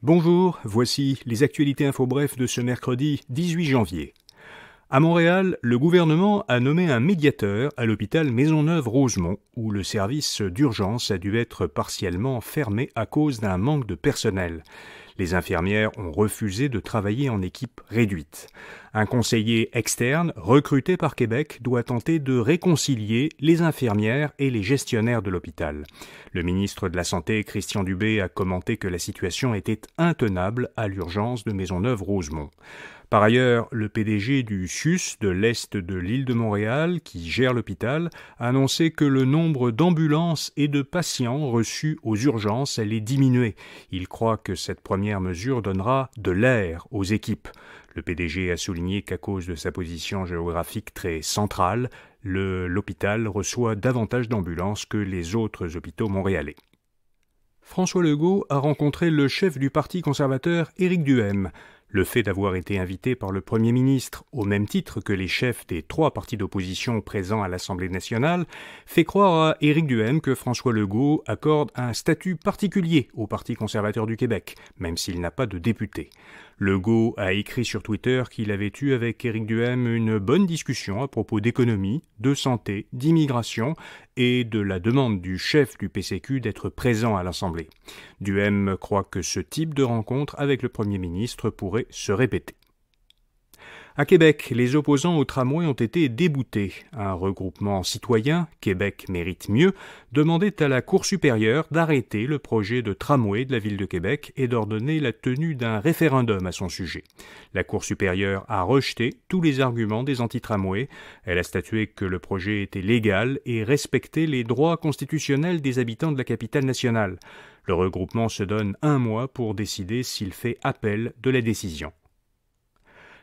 Bonjour, voici les actualités InfoBref de ce mercredi 18 janvier. À Montréal, le gouvernement a nommé un médiateur à l'hôpital Maisonneuve-Rosemont, où le service d'urgence a dû être partiellement fermé à cause d'un manque de personnel. Les infirmières ont refusé de travailler en équipe réduite. Un conseiller externe, recruté par Québec, doit tenter de réconcilier les infirmières et les gestionnaires de l'hôpital. Le ministre de la Santé, Christian Dubé, a commenté que la situation était intenable à l'urgence de Maisonneuve-Rosemont. Par ailleurs, le PDG du CIUS de l'Est de l'île de Montréal, qui gère l'hôpital, a annoncé que le nombre d'ambulances et de patients reçus aux urgences allait diminuer. Il croit que cette première mesure donnera de l'air aux équipes. Le PDG a souligné qu'à cause de sa position géographique très centrale, l'hôpital reçoit davantage d'ambulances que les autres hôpitaux montréalais. François Legault a rencontré le chef du Parti conservateur, Éric Duhaime. Le fait d'avoir été invité par le Premier ministre, au même titre que les chefs des 3 partis d'opposition présents à l'Assemblée nationale, fait croire à Éric Duhaime que François Legault accorde un statut particulier au Parti conservateur du Québec, même s'il n'a pas de député. Legault a écrit sur Twitter qu'il avait eu avec Éric Duhaime une bonne discussion à propos d'économie, de santé, d'immigration et de la demande du chef du PCQ d'être présent à l'Assemblée. Duhaime croit que ce type de rencontre avec le Premier ministre pourrait se répéter. À Québec, les opposants au tramway ont été déboutés. Un regroupement citoyen, Québec mérite mieux, demandait à la Cour supérieure d'arrêter le projet de tramway de la Ville de Québec et d'ordonner la tenue d'un référendum à son sujet. La Cour supérieure a rejeté tous les arguments des anti-tramways. Elle a statué que le projet était légal et respectait les droits constitutionnels des habitants de la capitale nationale. Le regroupement se donne 1 mois pour décider s'il fait appel de la décision.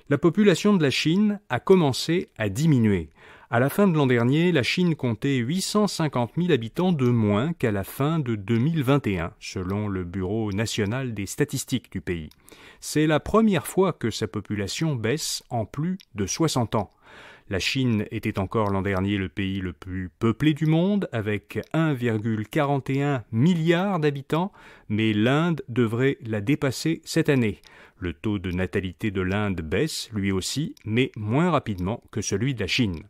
La population de la Chine a commencé à diminuer. À la fin de l'an dernier, la Chine comptait 850 000 habitants de moins qu'à la fin de 2021, selon le Bureau national des statistiques du pays. C'est la première fois que sa population baisse en plus de 60 ans. La Chine était encore l'an dernier le pays le plus peuplé du monde, avec 1,41 milliard d'habitants, mais l'Inde devrait la dépasser cette année. Le taux de natalité de l'Inde baisse, lui aussi, mais moins rapidement que celui de la Chine.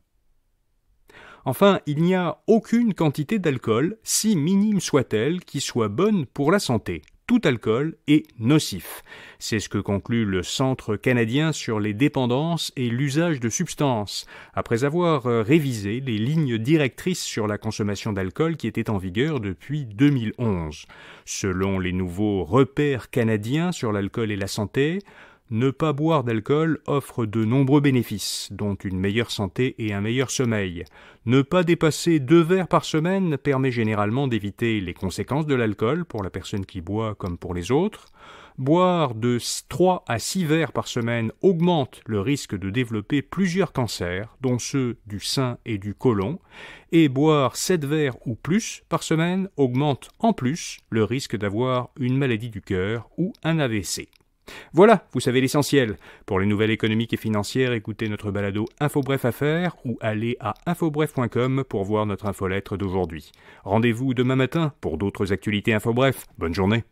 Enfin, il n'y a aucune quantité d'alcool, si minime soit-elle, qui soit bonne pour la santé. Tout alcool est nocif. C'est ce que conclut le Centre canadien sur les dépendances et l'usage de substances, après avoir révisé les lignes directrices sur la consommation d'alcool qui étaient en vigueur depuis 2011. Selon les nouveaux repères canadiens sur l'alcool et la santé, ne pas boire d'alcool offre de nombreux bénéfices, dont une meilleure santé et un meilleur sommeil. Ne pas dépasser 2 verres par semaine permet généralement d'éviter les conséquences de l'alcool pour la personne qui boit comme pour les autres. Boire de 3 à 6 verres par semaine augmente le risque de développer plusieurs cancers, dont ceux du sein et du côlon. Et boire 7 verres ou plus par semaine augmente en plus le risque d'avoir une maladie du cœur ou un AVC. Voilà, vous savez l'essentiel. Pour les nouvelles économiques et financières, écoutez notre balado InfoBref Affaires ou allez à infobref.com pour voir notre infolettre d'aujourd'hui. Rendez-vous demain matin pour d'autres actualités InfoBref. Bonne journée.